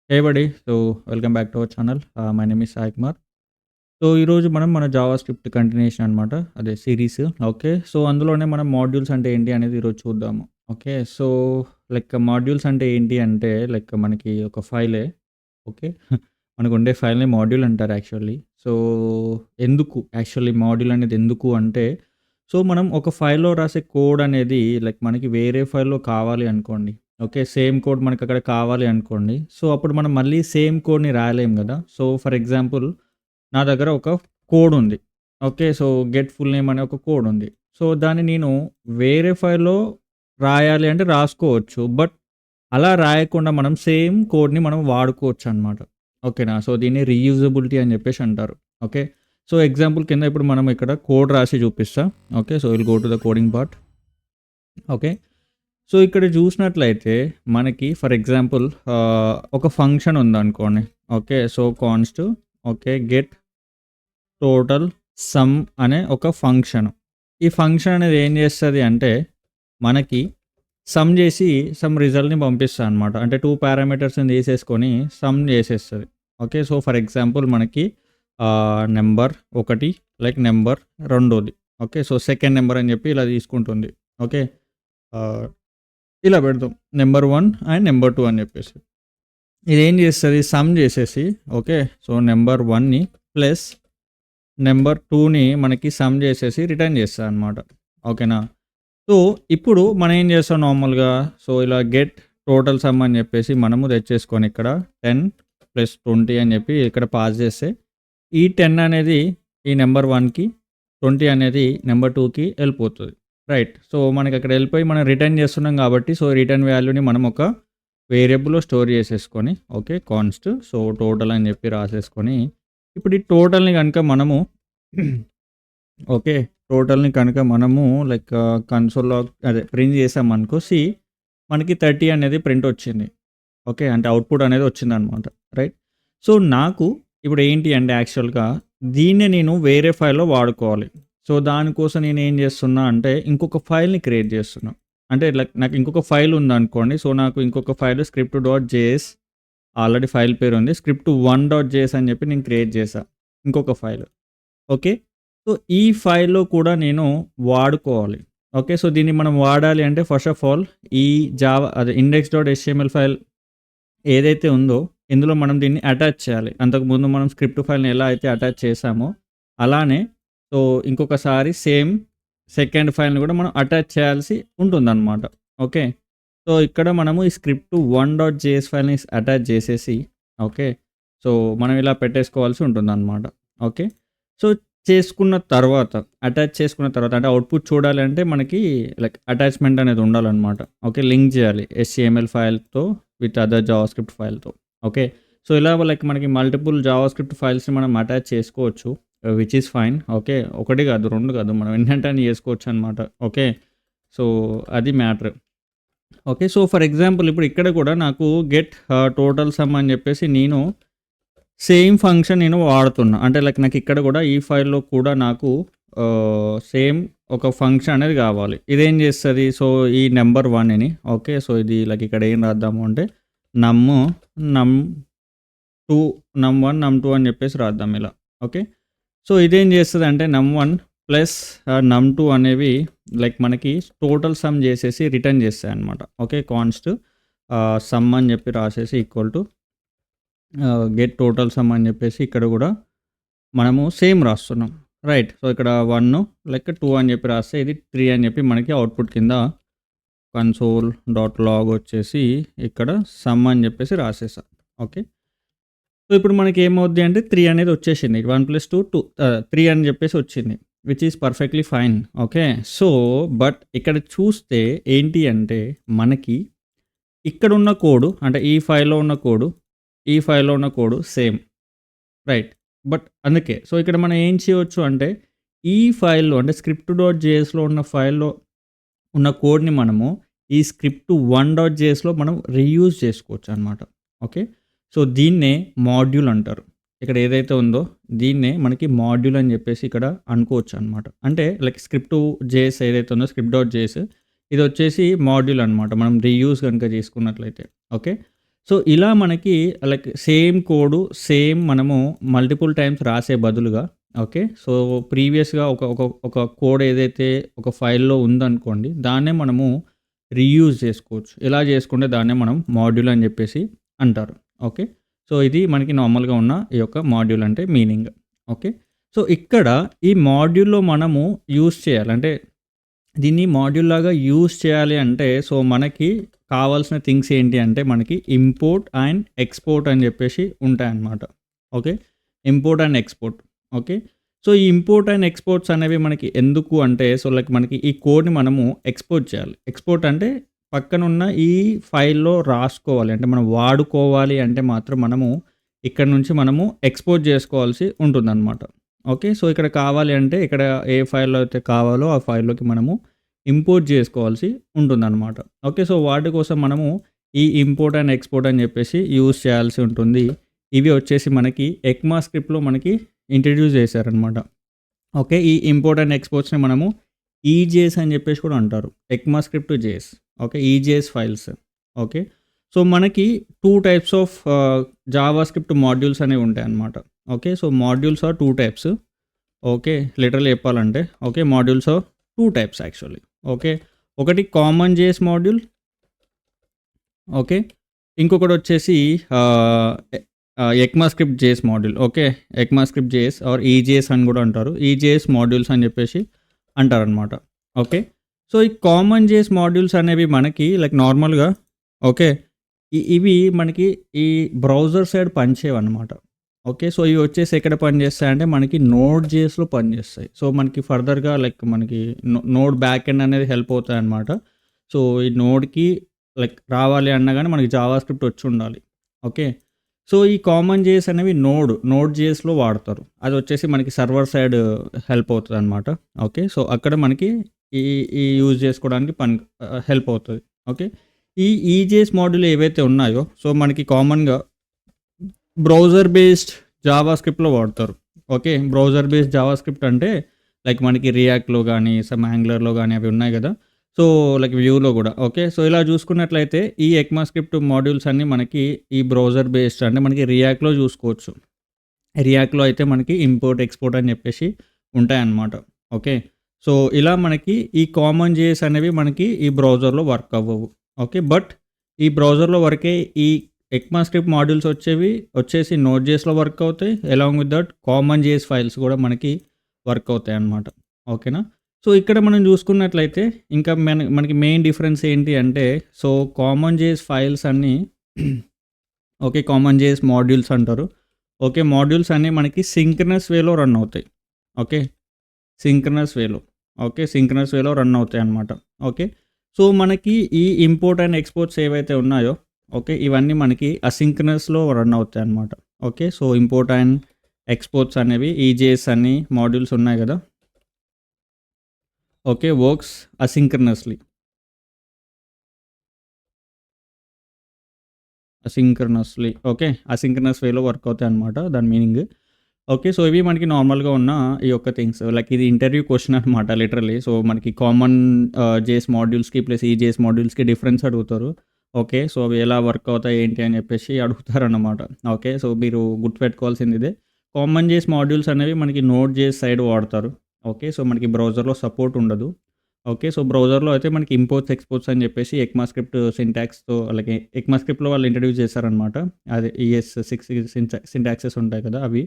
Hey buddy. So, welcome back to our channel. My name is Sai Kumar. So, ఈరోజు మనం మన Java script continuation అనమాట. అదే సీరీస్. ఓకే. సో, అందులోనే మనం మాడ్యూల్స్ అంటే ఏంటి అనేది ఈరోజు చూద్దాము. ఓకే. సో, మాడ్యూల్స్ అంటే ఏంటి అంటే మనకి ఒక ఫైలే. ఓకే. మనకుండే ఫైల్‌ని మాడ్యూల్ అంటారు యాక్చువల్లీ. సో, ఎందుకు యాక్చువల్లీ మాడ్యూల్ అనేది ఎందుకు అంటే, సో, మనం ఒక ఫైల్‌లో రాసే కోడ్ అనేది మనకి వేరే ఫైల్‌లో కావాలి అనుకోండి. ఓకే. సేమ్ కోడ్ మనకక్కడ కావాలి అనుకోండి. సో, అప్పుడు మనం మళ్ళీ సేమ్ కోడ్‌ని రాయలేం గదా! సో, ఫర్ ఎగ్జాంపుల్ నా దగ్గర ఒక కోడ్ ఉంది. Okay. So, get full name అనే ఒక కోడ్ ఉంది. సో, దాన్ని నేను వేరే ఫైల్‌లో రాయాలి అంటే రాసుకోవచ్చు. బట్ అలా రాయకుండా మనం సేమ్ కోడ్‌ని మనం వాడుకోవచ్చనమాట. ఓకేనా. సో, దీన్ని రీయూజబిలిటీ అని జెప్పేసి అంటారు. ఓకే. సో, ఎగ్జాంపుల్ కింద ఇప్పుడు మనం ఇక్కడ కోడ్ రాసి చూపిస్తా. Okay. So, will go to the coding part. Okay. So, ఇక్కడ చూసినట్లయితే మనకి ఫర్ ఎగ్జాంపుల్ ఒక ఫంక్షన్ ఉందనుకోండి. Okay. So, const okay. Get total some అనే ఒక ఫంక్షన్. ఈ ఫంక్షన్ అనేది ఏం చేస్తది అంటే, మనకి సమ్ చేసి సమ్ రిజల్ట్‌ని పంపిస్తదనమాట. అంటే 2 పారామీటర్స్‌ని తీసేసుకొని సమ్ చేసేస్తది. ఓకే. సో, ఫర్ ఎగ్జాంపుల్ మనకి నంబర్ 1 నంబర్ రెండోది. ఓకే. సో, సెకండ్ నంబర్ అని చెప్పి ఇలా తీసుకుంటుంది. ఓకే. ఆహ్, ఇలా పెడతాం. నంబర్ 1 అండ్ నంబర్ 2 అని చెప్పేసి. ఇదేం చేస్తది సమ్ చేసేసి ఓకే. సో, నంబర్ 1ని ప్లస్ నంబర్ 2ని మనకి సమ్ చేసేసి రిటర్న్ చేస్తదనమాట. ఓకేనా. సో, ఇప్పుడు మనం ఏం చేస్తాం నార్మల్‌గా సో, ఇలా గెట్ టోటల్ సమ్ అని చెప్పేసి మనము తెచ్చేసుకొని ఇక్కడ 10 ప్లస్ 20 అని చెప్పి ఇక్కడ పాస్ చేస్తే, ఈ 10 అనేది ఈ నంబర్ 1కి, 20 అనేది నంబర్ 2కి ఎళ్ళిపోతది. రైట్. సో, మనకక్కడ ఎళ్ళిపోయి మనం రిటర్న్ చేస్తున్నాం కాబట్టి, సో, రిటర్న్ వాల్యూని మనం ఒక వేరియబుల్‌లో స్టోర్ చేసేసుకొని, ఓకే. కాన్స్ట్ సో, టోటల్ అని చెప్పి రాసేసుకొని, ఇప్పుడు ఈ టోటల్‌ని గనుక మనము ఓకే. టోటల్‌ని కనుక మనము కన్సోల్‌లో అదే ప్రింట్ చేసామనుకో మనకి 30 అనేది ప్రింట్ వచ్చింది. ఓకే. అంటే అవుట్‌పుట్ అనేది వచ్చిందనమాట. రైట్. సో, నాకు ఇప్పుడు ఏంటి అంటే యాక్చువల్‌గా దీన్నే నేను వేరే ఫైల్‌లో వాడుకోవాలి. సో, దానికోసం నేనేం చేస్తున్నా అంటే ఇంకొక ఫైల్‌ని క్రియేట్ చేస్తున్నా. అంటే నాకు ఇంకొక ఫైల్ ఉందనుకోండి. సో, నాకు ఇంకొక ఫైల్ script.js ఆల్రెడీ ఫైల్ పేరుంది. script1.js అని చెప్పి నేను క్రియేట్ చేశా. ఇంకొక ఫైల్. ఓకే. సో, ఈ ఫైల్‌లో కూడా నేను వాడుకోవాలి. ఓకే. సో, దీన్ని మనం వాడాలి అంటే ఫస్ట్ ఆఫ్ ఆల్ ఈ జావా అదే index.html ఫైల్ ఏదైతే ఉందో ఇందులో మనం దీన్ని అటాచ్ చేయాలి. అంతకుముందు మనం స్క్రిప్ట్ ఫైల్‌ని ఎలా అయితే అటాచ్ చేసామో అలానే సో, ఇంకొకసారి సేమ్ సెకండ్ ఫైల్‌ని కూడా మనం అటాచ్ చేయాల్సి ఉంటుందన్నమాట. ఓకే. సో, ఇక్కడ మనము ఈ script1.js ఫైల్‌ని అటాచ్ చేసేసి ఓకే. సో, మనం ఇలా పెట్టేసుకోవాల్సి ఉంటుందన్నమాట. ఓకే. సో, చేసుకున్న తర్వాత అటాచ్ చేసుకున్న తర్వాత అంటే అవుట్‌పుట్ చూడాలి అంటే మనకి అటాచ్‌మెంట్ అనేది ఉండాలన్నమాట. ఓకే. లింక్ చేయాలి HTML ఫైల్‌తో విత్ అదర్ జావాస్క్రిప్ట్ ఫైల్‌తో. ఓకే. సో, ఇలా మనకి మల్టిపుల్ జావాస్క్రిప్ట్ ఫైల్స్‌ని మనం అటాచ్ చేసుకోవచ్చు. Which is fine. ఓకే. ఒకటి కాదు, 2 కాదు. మనం ఎన్నంటే అన్ని చేసుకోవచ్చనమాట. ఓకే. సో, అది matter. Okay. So, for example ఇప్పుడు ఇక్కడ కూడా నాకు గెట్ టోటల్ సమ్ అని చెప్పేసి నేను సేమ్ ఫంక్షన్ నేను వాడుతున్నా. అంటే నాకు ఇక్కడ కూడా ఈ ఫైల్‌లో కూడా నాకు సేమ్ ఒక ఫంక్షన్ అనేది కావాలి. ఇదేం చేస్తది? సో, ఈ నంబర్ 1ని ఓకే. సో, ఇది ఇక్కడ ఏం రాద్దాము అంటే నమ్, నమ్2, నమ్1, నమ్2 అని చెప్పేసి రాద్దాం ఇలా. ఓకే. సో, ఇదేం చేస్తదంటే నమ్1 ప్లస్ నమ్2 అనేవి మనకి టోటల్ సమ్ చేసేసి రిటర్న్ చేస్తాయన్నమాట. ఓకే. కాన్స్ట్ సమ్ అని చెప్పి రాసేసి equal to get total some అని చెప్పేసి ఇక్కడ కూడా మనము సేమ్ రాస్తున్నాం. రైట్. సో, ఇక్కడ 1 2 అని చెప్పి రాస్తే ఇది 3 అని చెప్పి మనకి అవుట్‌పుట్ కింద console.log వచ్చేసి ఇక్కడ సమ్ అని చెప్పేసి రాసేసా. ఓకే. సో, ఇప్పుడు మనకి ఏమవుద్ది అంటే 3 అనేది వచ్చేసింది. 1 + 2 2 3 అని చెప్పేసి వచ్చింది. Which is perfectly fine. Okay. So, but ఇక్కడ చూస్తే ఏంటి అంటే మనకి ఇక్కడున్న కోడ్ అంటే ఈ ఫైల్‌లో ఉన్న కోడ్, ఈ ఫైల్‌లో ఉన్న కోడ్ సేమ్. రైట్. బట్ అందుకే సో, ఇక్కడ మనం ఏం చేయొచ్చు అంటే ఈ ఫైల్‌లో అంటే script.jsలో ఉన్న ఫైల్‌లో ఉన్న కోడ్‌ని మనము ఈ script1.jsలో మనం రీయూజ్ చేసుకోవచ్చనమాట. ఓకే. సో, దీన్నే మాడ్యూల్ అంటారు. ఇక్కడ ఏదైతే ఉందో దీన్నే మనకి మాడ్యూల్ అని చెప్పేసి ఇక్కడ అనుకోవచ్చనమాట. అంటే script.js ఏదైతే ఉందో script.js ఇదొచ్చేసి మాడ్యూల్ అనమాట. మనం రీయూజ్ గనుక చేసుకున్నట్లయితే. ఓకే. సో, ఇలా మనకి లైక్ సేమ్ కోడు, సేమ్ మనము మల్టిపుల్ టైమ్స్ రాసే బదులుగా ఓకే. సో, ప్రీవియస్‌గా ఒక కోడ్ ఏదైతే ఒక ఫైల్‌లో ఉందనుకోండి, దాన్నే మనము రీయూజ్ చేసుకోవచ్చు. ఇలా చేసుకుంటే దాన్నే మనం మాడ్యూల్ అని చెప్పేసి అంటారు. ఓకే. సో, ఇది మనకి నార్మల్‌గా ఉన్న ఈ యొక్క మాడ్యూల్ అంటే మీనింగ్. ఓకే. సో, ఇక్కడ ఈ మాడ్యూల్‌లో మనము యూజ్ చేయాలి. అంటే దీన్ని మాడ్యూల్ లాగా యూజ్ చేయాలి అంటే సో, మనకి కావాల్సిన థింగ్స్ ఏంటి అంటే మనకి ఇంపోర్ట్ అండ్ ఎక్స్‌పోర్ట్ అని చెప్పేసి ఉంటాయన్నమాట. Okay. Import and export. Okay. So, ఈ ఇంపోర్ట్ అండ్ ఎక్స్‌పోర్ట్స్ అనేవి మనకి ఎందుకు అంటే సో, లైక్ మనకి ఈ కోడ్‌ని మనము ఎక్స్‌పోర్ట్ చేయాలి. ఎక్స్‌పోర్ట్ అంటే పక్కనున్న ఈ ఫైల్‌లో రాసుకోవాలి. అంటే మనం వాడుకోవాలి అంటే మాత్రం మనము ఇక్కడ నుంచి మనము ఎక్స్‌పోర్ట్ చేసుకోవాల్సి ఉంటుందన్నమాట. ఓకే. సో, ఇక్కడ కావాలి అంటే ఇక్కడ ఏ ఫైల్‌లో అయితే కావాలో ఆ ఫైల్‌లోకి మనము ఇంపోర్ట్ చేసుకోవాల్సి ఉంటుందన్నమాట. ఓకే. సో, వాటి కోసం మనము ఈ ఇంపోర్ట్ అండ్ ఎక్స్‌పోర్ట్ అని చెప్పేసి యూజ్ చేయాల్సి ఉంటుంది. ఇవి వచ్చేసి మనకి ఎక్మా స్క్రిప్ట్‌లో మనకి ఇంట్రడ్యూస్ చేశారనమాట. ఓకే. ఈ ఇంపోర్ట్ అండ్ ఎక్స్‌పోర్ట్స్‌ని మనము ఈజేఎస్ అని చెప్పేసి కూడా అంటారు. ECMAScript JS. Okay. EJS files. Okay. So, మనకి 2 types of JavaScript modules అనేవి ఉంటాయన్నమాట. Okay. So, modules are 2 types. Okay. Literally చెప్పాలంటే okay. Modules are 2 types actually. Okay. ఒకటి కామన్ జేఎస్ మాడ్యూల్. ఓకే. ఇంకొకటి వచ్చేసి ECMAScript JS module. Okay. ECMAScript JS are EJS అని కూడా అంటారు. EJS modules అని చెప్పేసి అంటారనమాట. ఓకే. సో, ఈ కామన్ జేఎస్ మాడ్యూల్స్ అనేవి మనకి లైక్ నార్మల్‌గా ఓకే. ఇవి మనకి ఈ బ్రౌజర్ సైడ్ పనిచేయవన్నమాట. ఓకే. సో, ఇవి వచ్చేసి ఎక్కడ పనిచేస్తాయంటే మనకి నోడ్ జేఎస్‌లో పనిచేస్తాయి. సో, మనకి ఫర్దర్‌గా లైక్ మనకి నోడ్ బ్యాక్ ఎండ్ అనేది హెల్ప్ అవుతాయన్నమాట. సో, ఈ నోడ్‌కి లైక్ రావాలి అన్నా గానీ మనకి జావా స్క్రిప్ట్ వచ్చి ఉండాలి. ఓకే. సో, ఈ కామన్ జేఎస్ అనేవి నోడ్ జేఎస్‌లో వాడతారు. అది వచ్చేసి మనకి సర్వర్ సైడ్ హెల్ప్ అవుతదనమాట. ఓకే. సో, అక్కడ మనకి ఈ ఈ యూజ్ చేసుకోవడానికి హెల్ప్ అవుతది. ఓకే. ఈ ఈజేఎస్ మాడ్యూల్ ఏవైతే ఉన్నాయో సో, మనకి కామన్‌గా బ్రౌజర్ బేస్డ్ జావా స్క్రిప్ట్‌లో వాడతారు. Okay. Browser based Java script అంటే లైక్ మనకి రియాక్ట్‌లో గానీ, సమ్ యాంగులర్‌లో గానీ అవి ఉన్నాయి గదా! సో, లైక్ వ్యూలో గూడా. ఓకే. సో, ఇలా చూసుకున్నట్లయితే ఈ ఎక్మా స్క్రిప్ట్ మాడ్యూల్స్ అన్నీ మనకి ఈ బ్రౌజర్ బేస్డ్ అంటే మనకి రియాక్ట్‌లో చూసుకోవచ్చు. రియాక్ట్‌లో అయితే మనకి ఇంపోర్ట్, ఎక్స్‌పోర్ట్ అని చెప్పేసి ఉంటాయన్నమాట. ఓకే. సో, ఇలా మనకి ఈ కామన్ జేఎస్ అనేవి మనకి ఈ బ్రౌజర్‌లో వర్క్ అవ్వవు. ఓకే. బట్ ఈ బ్రౌజర్‌లో వర్కే ఈ ఎక్మా స్క్రిప్ట్ మాడ్యూల్స్ వచ్చేసి నోడ్ జేఎస్‌లో వర్క్ అవుతాయి. Along with that common JS files కూడా మనకి వర్క్ అవుతాయన్నమాట. ఓకేనా? సో, ఇక్కడ మనం చూసుకున్నట్లయితే ఇంకా మనకి మెయిన్ డిఫరెన్స్ ఏంటి అంటే సో, కామన్ జేఎస్ ఫైల్స్ అన్నీ ఓకే. కామన్ జేఎస్ మాడ్యూల్స్ అంటారు. ఓకే. మాడ్యూల్స్ అన్నీ మనకి సింక్రనస్ వేలో రన్ అవుతాయి. ఓకే. సింక్రనస్ వేలో. ఓకే. సింక్రనస్ వేలో రన్ అవుతాయన్నమాట. ఓకే. సో, మనకి ఈ ఇంపోర్ట్ అండ్ ఎక్స్‌పోర్ట్స్ ఏవైతే ఉన్నాయో ఓకే. ఇవన్నీ మనకి అసింక్రనస్‌లో రన్ అవుతాయన్నమాట. Okay. So, import and exports అనేవి ఈజేఎస్ అని మాడ్యూల్స్ ఉన్నాయి గదా! Okay. Works asynchronously. Okay. Asynchronous వేలో వర్క్ అవుతాయన్నమాట దాని మీనింగ్. ఓకే. సో, ఇవి మనకి నార్మల్‌గా ఉన్న ఈ యొక్క థింగ్స్. లైక్ ఇది ఇంటర్వ్యూ క్వెషన్ అనమాట లిటరల్లీ. సో, మనకి కామన్ జేఎస్ మాడ్యూల్స్‌కి ప్లస్ ఈ జేఎస్ మాడ్యూల్స్‌కి డిఫరెన్స్ అడుగుతారు. ఓకే. సో, అవి ఎలా వర్క్ అవుతాయి ఏంటి అని చెప్పేసి అడుగుతారన్నమాట. ఓకే. సో, మీరు గుర్తుపెట్టుకోవాల్సింది ఇదే. కామన్ జేఎస్ మాడ్యూల్స్ అనేవి మనకి నోడ్ జేఎస్ సైడ్ వాడతారు. ఓకే. సో, మనకి బ్రౌజర్‌లో సపోర్ట్ ఉండదు. ఓకే. సో, బ్రౌజర్‌లో అయితే మనకి ఇంపోర్ట్స్, ఎక్స్‌పోర్ట్స్ అని చెప్పేసి ఎక్మా స్క్రిప్ట్ సింటాక్స్‌తో అలాగే ఎక్మా స్క్రిప్ట్‌లో వాళ్ళు ఇంట్రడ్యూస్ చేశారనమాట. అదే ES6 సింటాక్సెస్ ఉంటాయి కదా! అవి.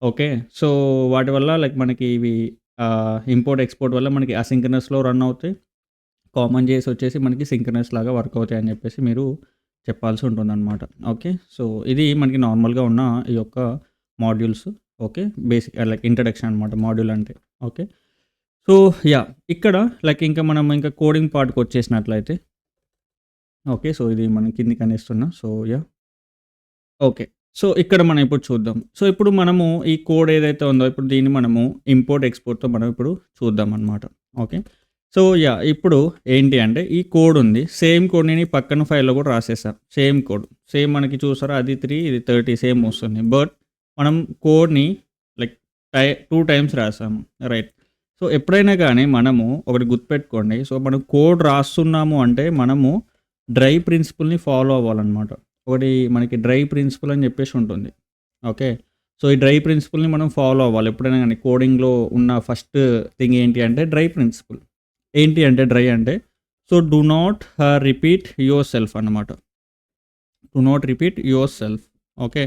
ఓకే. సో, వాటి వల్ల లైక్ మనకి ఇవి ఇంపోర్ట్, ఎక్స్‌పోర్ట్ వల్ల మనకి అసింక్రనస్‌లో రన్ అవుతాయి. కామన్ జేఎస్ వచ్చేసి మనకి సింక్రనస్ లాగా వర్క్ అవుతాయి అని చెప్పేసి మీరు చెప్పాల్సి ఉంటుందన్నమాట. ఓకే. సో, ఇది మనకి నార్మల్‌గా ఉన్న ఈ యొక్క modules. Okay. Basic like introduction అనమాట మాడ్యూల్ అంటే. ఓకే. So, yeah! ఇక్కడ లైక్ ఇంకా మనం ఇంకా కోడింగ్ పార్ట్‌కొచ్చేసినట్లయితే ఓకే. సో, ఇది మనం కిందకనేస్తున్నా. So, yeah! ఓకే. సో, ఇక్కడ మనం ఇప్పుడు చూద్దాం. సో, ఇప్పుడు మనము ఈ కోడ్ ఏదైతే ఉందో ఇప్పుడు దీన్ని మనము ఇంపోర్ట్, ఎక్స్‌పోర్ట్‌తో మనం ఇప్పుడు చూద్దామనమాట. ఓకే. So, yeah! ఇప్పుడు ఏంటి అంటే ఈ కోడ్ ఉంది. సేమ్ కోడ్ నేను ఈ పక్కన ఫైల్‌లో కూడా రాసేసా. Same code. సేమ్ మనకి చూసారా అది 3 ఇది 30 సేమ్ వస్తుంది. బట్ మనం కోడ్‌ని లైక్ 2 టైమ్స్ రాసాము. రైట్. సో, ఎప్పుడైనా గానీ మనము ఒకటి గుర్తుపెట్టుకోండి. సో, మనం కోడ్ రాస్తున్నాము అంటే మనము డ్రై ప్రిన్సిపుల్‌ని ఫాలో అవ్వాలనమాట. ఒకటి మనకి డ్రై ప్రిన్సిపల్ అని చెప్పేసి ఉంటుంది. ఓకే. సో, ఈ డ్రై ప్రిన్సిపల్‌ని మనం ఫాలో అవ్వాలి. ఎప్పుడైనా గాని కోడింగ్‌లో ఉన్న ఫస్ట్ థింగ్ ఏంటి అంటే డ్రై ప్రిన్సిపల్. ఏంటి అంటే డ్రై అంటే so, do not repeat yourself అన్నమాట. Do not repeat yourself. Okay.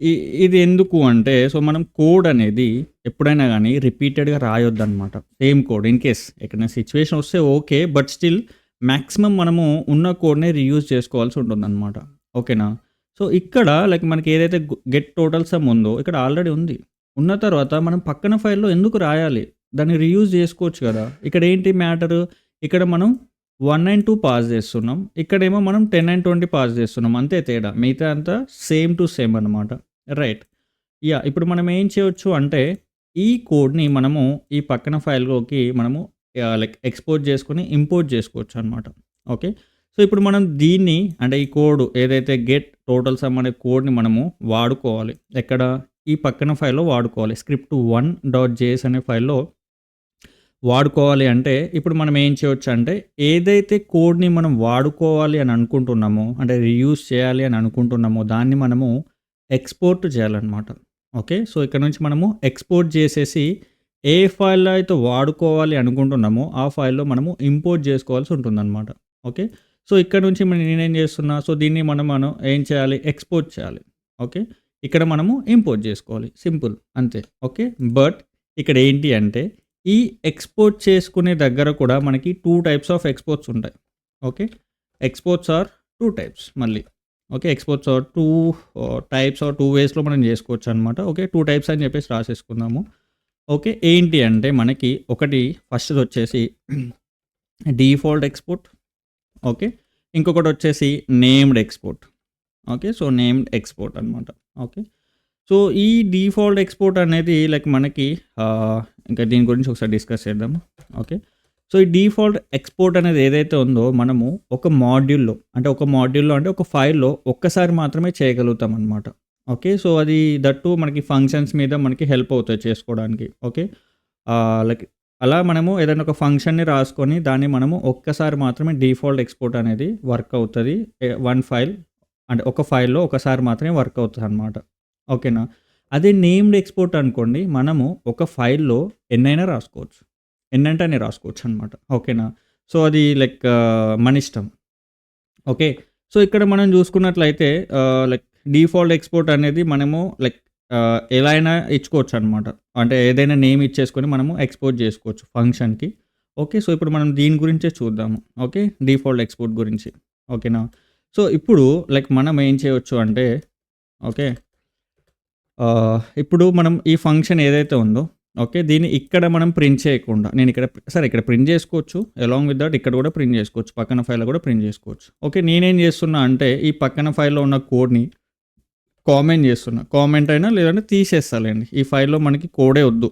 ఇ ఇది ఎందుకు అంటే సో, మనం కోడ్ అనేది ఎప్పుడైనా గాని రిపీటెడ్‌గా రాయొద్దనమాట. సేమ్ కోడ్ ఇన్ కేస్ ఎక్కడైనా సిట్యుయేషన్ వస్తే ఓకే. బట్ స్టిల్ మాక్సిమం మనము ఉన్న కోడ్‌నే రీయూజ్ చేసుకోవాల్సి ఉంటుందనమాట. ఓకేనా? సో, ఇక్కడ లైక్ మనకి ఏదైతే గెట్ టోటల్ సమ్ ఉందో ఇక్కడ ఆల్రెడీ ఉంది. ఉన్న తర్వాత మనం పక్కన ఫైల్‌లో ఎందుకు రాయాలి? దాన్ని రీయూజ్ చేసుకోవచ్చు కదా! ఇక్కడ ఏంటి మ్యాటరు? ఇక్కడ మనం 1 అండ్ 2 పాస్ చేస్తున్నాం. ఇక్కడేమో మనం 10 అండ్ 20 పాస్ చేస్తున్నాం. అంతే తేడా. మిగతా అంతా సేమ్ టు సేమ్ అనమాట. రైట్. యాహ్! ఇప్పుడు మనం ఏం చేయొచ్చు అంటే, ఈ కోడ్‌ని మనము ఈ పక్కన ఫైల్‌లోకి మనము లైక్ ఎక్స్‌పోర్ట్ చేసుకొని ఇంపోర్ట్ చేసుకోవచ్చనమాట. ఓకే. సో, ఇప్పుడు మనం దీన్ని అంటే ఈ కోడ్ ఏదైతే గెట్ టోటల్ సమ్ అనే కోడ్‌ని మనము వాడుకోవాలి. ఎక్కడ? ఈ పక్కన ఫైల్‌లో వాడుకోవాలి. script1.js అనే ఫైల్‌లో వాడుకోవాలి అంటే, ఇప్పుడు మనం ఏం చేయొచ్చు అంటే, ఏదైతే కోడ్‌ని మనం వాడుకోవాలి అని అనుకుంటున్నామో, అంటే రీయూజ్ చేయాలి అని అనుకుంటున్నామో, దాన్ని మనము ఎక్స్‌పోర్ట్ చేయాలనమాట. ఓకే. సో, ఇక్కడ నుంచి మనము ఎక్స్‌పోర్ట్ చేసేసి, ఏ ఫైల్‌లో అయితే వాడుకోవాలి అనుకుంటున్నామో, ఆ ఫైల్‌లో మనము ఇంపోర్ట్ చేసుకోవాల్సి ఉంటుందనమాట. ఓకే. సో, ఇక్కడ నుంచి నేనేం చేస్తున్నా, సో, దీన్ని మనం ఏం చేయాలి? ఎక్స్‌పోర్ట్ చేయాలి. ఓకే. ఇక్కడ మనము ఇంపోర్ట్ చేసుకోవాలి. సింపుల్ అంతే. ఓకే. బట్ ఇక్కడ ఏంటి అంటే ఈ ఎక్స్‌పోర్ట్ చేసుకునే దగ్గర కూడా మనకి 2 టైప్స్ ఆఫ్ ఎక్స్‌పోర్ట్స్ ఉంటాయి. ఓకే. ఎక్స్‌పోర్ట్స్ ఆర్ 2 టైప్స్ మళ్ళీ. Okay. Exports are 2 types are 2 వేస్‌లో మనం చేసుకోవచ్చనమాట. ఓకే. 2 టైప్స్ అని చెప్పేసి రాసేసుకుందాము. ఓకే. ఏంటి అంటే మనకి ఒకటి ఫస్ట్‌దొచ్చేసి డిఫాల్ట్ ఎక్స్‌పోర్ట్. ఓకే. ఇంకొకటొచ్చేసి named export. Okay. So, named export అనమాట. ఓకే. సో, ఈ డిఫాల్ట్ ఎక్స్‌పోర్ట్ అనేది లైక్ మనకి ఇంకా దీని గురించి ఒకసారి డిస్కస్ చేద్దాము. ఓకే. సో, ఈ డిఫాల్ట్ ఎక్స్‌పోర్ట్ అనేది ఏదైతే ఉందో మనము ఒక మాడ్యూల్‌లో అంటే ఒక ఫైల్‌లో ఒక్కసారి మాత్రమే చేయగలుగుతామనమాట. ఓకే. సో, అది దట్ టూ మనకి ఫంక్షన్స్ మీద మనకి హెల్ప్ అవుతాయి చేసుకోవడానికి. ఓకే. లైక్ అలా మనము ఏదైనా ఒక ఫంక్షన్‌ని రాసుకొని దాన్ని మనము ఒక్కసారి మాత్రమే డిఫాల్ట్ ఎక్స్‌పోర్ట్ అనేది వర్క్ అవుతది. వన్ ఫైల్ అంటే ఒక ఫైల్‌లో ఒకసారి మాత్రమే వర్క్ అవుతదనమాట. ఓకేనా? అదే నేమ్డ్ ఎక్స్‌పోర్ట్ అనుకోండి, మనము ఒక ఫైల్‌లో ఎన్నైనా రాసుకోవచ్చు. ఎన్నంటే అన్ని రాసుకోవచ్చనమాట. ఓకేనా? సో, అది లైక్ మనిష్టం. ఓకే. సో, ఇక్కడ మనం చూసుకున్నట్లయితే లైక్ డిఫాల్ట్ ఎక్స్‌పోర్ట్ అనేది మనము లైక్ ఎలా అయినా ఇచ్చుకోవచ్చనమాట. అంటే ఏదైనా నేమ్ ఇచ్చేసుకొని మనము ఎక్స్‌పోర్ట్ చేసుకోవచ్చు ఫంక్షన్‌కి. ఓకే. సో, ఇప్పుడు మనం దీని గురించే చూద్దాము. ఓకే. డిఫాల్ట్ ఎక్స్‌పోర్ట్ గురించి. ఓకేనా? సో, ఇప్పుడు లైక్ మనం ఏం చేయొచ్చు అంటే ఓకే. ఇప్పుడు మనం ఈ ఫంక్షన్ ఏదైతే ఉందో ఓకే. దీన్ని ఇక్కడ మనం ప్రింట్ చేయకుండా ఇక్కడ ప్రింట్ చేసుకోవచ్చు. అలాంగ్ విత్ థట్ ఇక్కడ కూడా ప్రింట్ చేసుకోవచ్చు. పక్కన ఫైల్‌లో కూడా ప్రింట్ చేసుకోవచ్చు. ఓకే. నేనేం చేస్తున్నా అంటే ఈ పక్కన ఫైల్‌లో ఉన్న కోడ్‌ని కామెంట్ చేస్తున్నా. కామెంట్ అయినా లేదంటే తీసేస్తాలేండి. ఈ ఫైల్‌లో మనకి కోడే వద్దు.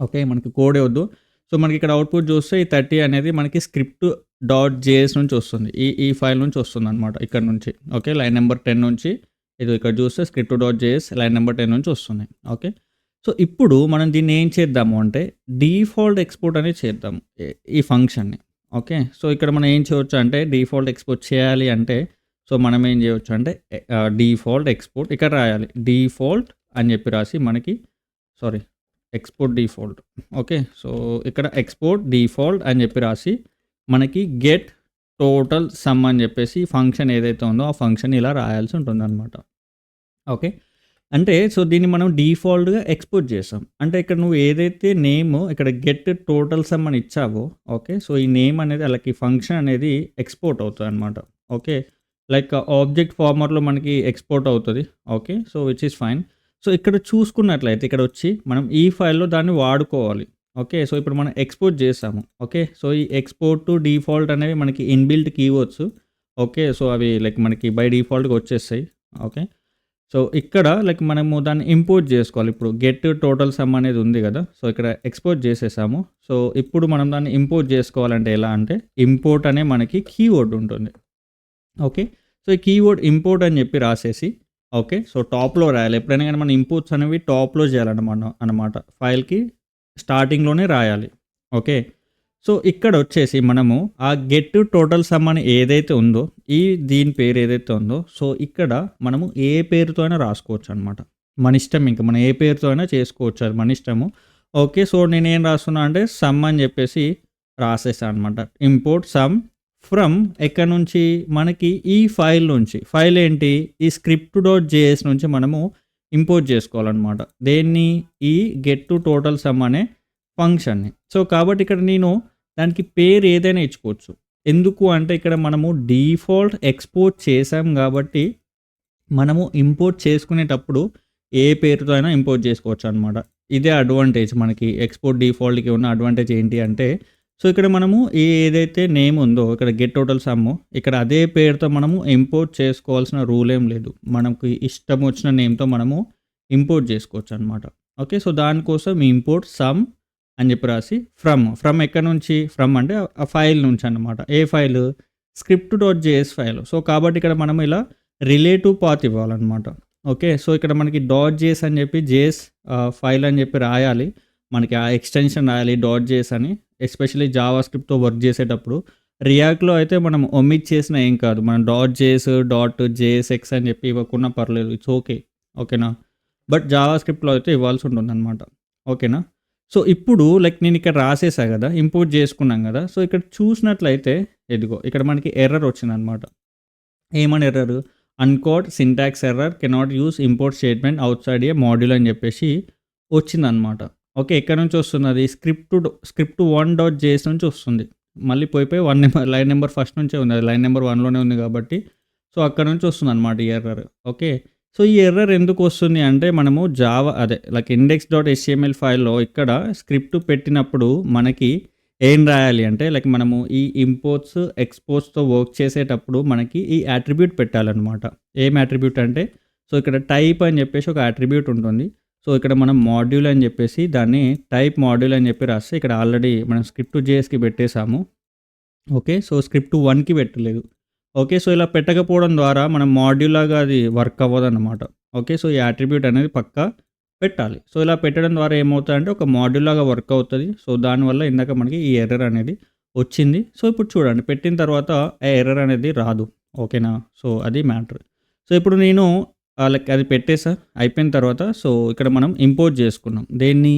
ఓకే. మనకి కోడే వద్దు. సో, మనకి ఇక్కడ అవుట్‌పుట్ చూస్తే ఈ 30 అనేది మనకి స్క్రిప్ట్ డాట్ జేఎస్ నుంచి వస్తుంది. ఈ ఫైల్ నుంచి వస్తుందనమాట ఇక్కడ నుంచి. ఓకే. లైన్ నంబర్ 10 నుంచి ఇదిగో ఇక్కడ చూస్తే script dot JS line number 10 నుంచి వస్తున్నాయి. ఓకే. సో, ఇప్పుడు మనం దీన్ని ఏం చేద్దాము అంటే డిఫాల్ట్ ఎక్స్‌పోర్ట్ అనేది చేద్దాం. ఈ ఫంక్షన్‌ని. ఓకే. సో, ఇక్కడ మనం ఏం చేయొచ్చు అంటే డిఫాల్ట్ ఎక్స్‌పోర్ట్ చేయాలి అంటే సో, మనం ఏం చేయొచ్చు అంటే డిఫాల్ట్ ఎక్స్‌పోర్ట్ ఇక్కడ రాయాలి. డిఫాల్ట్ అని చెప్పి రాసి మనకి sorry export default. Okay. So, ఇక్కడ ఎక్స్‌పోర్ట్ డిఫాల్ట్ అని చెప్పి రాసి మనకి గెట్ టోటల్ సమ్ అని చెప్పేసి ఫంక్షన్ ఏదైతే ఉందో ఆ ఫంక్షన్ ఇలా రాయాల్సి ఉంటుందన్నమాట. ఓకే. అంటే సో, దీన్ని మనం డిఫాల్ట్‌గా ఎక్స్‌పోర్ట్ చేసాం. అంటే ఇక్కడ నువ్వు ఏదైతే నేమ్ ఇక్కడ గెట్ టోటల్ సమ్ అని ఇచ్చావో ఓకే. సో, ఈ నేమ్ అనేది అలాకి ఫంక్షన్ అనేది ఎక్స్‌పోర్ట్ అవుతదనమాట. ఓకే. లైక్ ఆబ్జెక్ట్ ఫార్మాట్‌లో మనకి ఎక్స్‌పోర్ట్ అవుతది. Okay. So, which is fine. So, ఇక్కడ చూసుకున్నట్లయితే ఇక్కడొచ్చి మనం ఈ ఫైల్‌లో దాన్ని వాడుకోవాలి. ఓకే. సో, ఇప్పుడు మనం ఎక్స్‌పోర్ట్ చేసాము. ఓకే. సో, ఈ ఎక్స్‌పోర్ట్ టు డిఫాల్ట్ అనేవి మనకి ఇన్‌బిల్ట్ కీవర్డ్స్. ఓకే. సో, అవి లైక్ మనకి బై డిఫాల్ట్‌గా వచ్చేస్తాయి. ఓకే. సో, ఇక్కడ లైక్ మనము దాన్ని ఇంపోర్ట్ చేసుకోవాలి. ఇప్పుడు గెట్ టోటల్ సమ్ అనేది ఉంది కదా! సో, ఇక్కడ ఎక్స్‌పోర్ట్ చేసేసాము. సో, ఇప్పుడు మనం దాన్ని ఇంపోర్ట్ చేసుకోవాలంటే ఎలా అంటే ఇంపోర్ట్ అనే మనకి కీవర్డ్ ఉంటుంది. ఓకే. సో, ఈ కీవర్డ్ ఇంపోర్ట్ అని చెప్పి రాసేసి ఓకే. సో, టాప్‌లో రాయాలి. ఎప్పుడైనా గాని మనం ఇంపోర్ట్స్ అనేవి టాప్‌లో చేయాలనమాట. ఫైల్‌కి స్టార్టింగ్‌లోనే రాయాలి. ఓకే. సో ఇక్కడొచ్చేసి మనము ఆ గెట్ టోటల్ సమ్ అని ఏదైతే ఉందో, దీని పేరు ఏదైతే ఉందో, సో ఇక్కడ మనము ఏ పేరుతో అయినా రాసుకోవచ్చనమాట. మనిష్టం ఇంక. మనం ఏ పేరుతో అయినా చేసుకోవచ్చు. అది మనిష్టము. ఓకే. సో నేనేం రాస్తున్నా అంటే సమ్ అని చెప్పేసి రాసేసా అనమాట. ఇంపోర్ట్ సమ్ ఫ్రమ్ ఎక్కడి నుంచి మనకి ఈ ఫైల్ నుంచి. ఫైల్ ఏంటి? ఈ script.js నుంచి మనము ఇంపోర్ట్ చేసుకోవాలనమాట. దేన్ని? ఈ గెట్ టు టోటల్ సమ్ అనే ఫంక్షన్‌ని. సో కాబట్టి ఇక్కడ నేను దానికి పేరు ఏదైనా ఇచ్చుకోవచ్చు. ఎందుకు అంటే ఇక్కడ మనము డిఫాల్ట్ ఎక్స్‌పోర్ట్ చేసాం కాబట్టి మనము ఇంపోర్ట్ చేసుకునేటప్పుడు ఏ పేరుతో అయినా ఇంపోర్ట్ చేసుకోవచ్చనమాట. ఇదే అడ్వాంటేజ్ మనకి ఎక్స్‌పోర్ట్ డిఫాల్ట్‌కి ఉన్న అడ్వాంటేజ్ ఏంటి అంటే, సో ఇక్కడ మనము ఏదైతే నేమ్ ఉందో ఇక్కడ గెట్ టోటల్ సమ్ ఇక్కడ అదే పేరుతో మనము ఇంపోర్ట్ చేసుకోవాల్సిన రూల్ ఏం లేదు. మనకి ఇష్టం వచ్చిన నేమ్‌తో మనము ఇంపోర్ట్ చేసుకోవచ్చనమాట. ఓకే. సో దానికోసం ఇంపోర్ట్ సమ్ అని చెప్పి రాసి ఫ్రమ్ ఎక్కడి నుంచి? ఫ్రమ్ అంటే ఆ ఫైల్ నుంచి అన్నమాట. ఏ ఫైల్? script.js file. సో కాబట్టి ఇక్కడ మనం ఇలా రిలేటివ్ పాత్ ఇవ్వాలన్నమాట. ఓకే. సో ఇక్కడ మనకి .js అని చెప్పి జేఎస్ ఫైల్ అని చెప్పి రాయాలి. మనకి ఆ ఎక్స్‌టెన్షన్ రాయాలి .js అని. ఎస్పెషల్లీ జావా స్క్రిప్ట్‌తో వర్క్ చేసేటప్పుడు. రియాక్ట్‌లో అయితే మనం ఒమిట్ చేసినా ఏం కాదు. మనం .js, .jsx అని చెప్పి ఇవ్వకున్నా పర్లేదు. It's okay. ఓకేనా? బట్ జావా స్క్రిప్ట్‌లో అయితే ఇవ్వాల్సి ఉంటుందన్నమాట. ఓకేనా? సో ఇప్పుడు నేను ఇక్కడ రాసేసా కదా! ఇంపోర్ట్ చేసుకున్నాం కదా! సో ఇక్కడ చూసినట్లయితే ఇదిగో ఇక్కడ మనకి ఎర్రర్ వచ్చిందనమాట. ఏమని error? Uncaught syntax error cannot use import statement outside a module అని చెప్పేసి వచ్చిందనమాట. ఓకే. ఎక్కడి నుంచి వస్తుంది అది? script1.js నుంచి వస్తుంది. మళ్ళీ పోయి లైన్ నెంబర్ ఫస్ట్ నుంచే ఉంది. అది లైన్ నెంబర్ 1లోనే ఉంది కాబట్టి సో అక్కడి నుంచి వస్తుందనమాట ఈ ఎర్రర్. ఓకే. సో ఈ ఎర్రర్ ఎందుకు వస్తుంది అంటే మనము జావా index.html ఫైల్‌లో ఇక్కడ స్క్రిప్ట్ పెట్టినప్పుడు మనకి ఏం రాయాలి అంటే మనము ఈ ఇంపోర్ట్స్, ఎక్స్‌పోర్ట్స్‌తో వర్క్ చేసేటప్పుడు మనకి ఈ అట్రిబ్యూట్ పెట్టాలన్నమాట. ఏం అట్రిబ్యూట్ అంటే సో ఇక్కడ టైప్ అని చెప్పేసి ఒక అట్రిబ్యూట్ ఉంటుంది. సో ఇక్కడ మనం మాడ్యూల్ అని చెప్పేసి దాన్ని టైప్ మాడ్యూల్ అని చెప్పి రాస్తే ఇక్కడ ఆల్రెడీ మనం script.jsకి పెట్టేసాము. ఓకే. సో script1కి పెట్టలేదు. ఓకే. సో ఇలా పెట్టకపోవడం ద్వారా మనం మాడ్యూల్ లాగా అది వర్క్ అవ్వదన్నమాట. ఓకే. సో ఈ అట్రిబ్యూట్ అనేది పక్కా పెట్టాలి. సో ఇలా పెట్టడం ద్వారా ఏమవుతుందంటే ఒక మాడ్యూల్ లాగా వర్క్ అవుతది. సో దానివల్ల ఇందాక మనకి ఈ ఎర్రర్ అనేది వచ్చింది. సో ఇప్పుడు చూడండి పెట్టిన తర్వాత ఆ ఎర్రర్ అనేది రాదు. ఓకేనా? సో అది మ్యాటర్. సో ఇప్పుడు నేను అది పెట్టేసా. అయిపోయిన తర్వాత సో ఇక్కడ మనం ఇంపోర్ట్ చేసుకున్నాం. దేన్ని?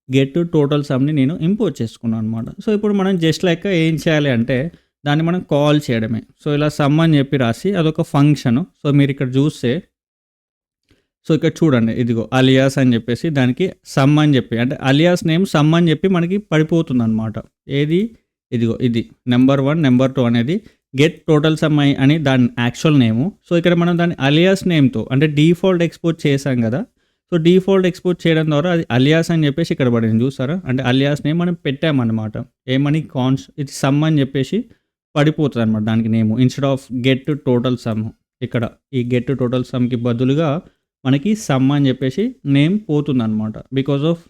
గెట్ టోటల్ సమ్‌ని నేను ఇంపోర్ట్ చేసుకున్నాను అనమాట. సో ఇప్పుడు మనం జస్ట్ ఏం చేయాలి అంటే దాన్ని మనం కాల్ చేయడమే. సో ఇలా సమ్ అని చెప్పి రాసి అదొక ఫంక్షను. సో మీరు ఇక్కడ చూస్తే సో ఇక్కడ చూడండి ఇదిగో అలియాస్ అని చెప్పేసి దానికి సమ్ అని చెప్పి అంటే అలియాస్ నేమ్ సమ్ అని చెప్పి మనకి పడిపోతుందనమాట. ఏది? ఇదిగో ఇది నెంబర్ 1, నెంబర్ 2 అనేది గెట్ టోటల్ సమ్ అని దాని యాక్చువల్ నేము. సో ఇక్కడ మనం దాన్ని అలియాస్ నేమ్‌తో అంటే డిఫాల్ట్ ఎక్స్‌పోర్ట్ చేసాం కదా! సో డిఫాల్ట్ ఎక్స్‌పోర్ట్ చేయడం ద్వారా అది అలియాస్ అని చెప్పేసి ఇక్కడ పడింది చూసారా? అంటే అలియాస్ నేమ్ మనం పెట్టామన్నమాట. ఏమని? ఇది సమ్ అని చెప్పేసి పడిపోతుందన్నమాట దానికి name. Instead of get total sum ఇక్కడ ఈ గెట్ టోటల్ సమ్‌కి బదులుగా మనకి సమ్ అని చెప్పేసి నేమ్ పోతుందన్నమాట. Because of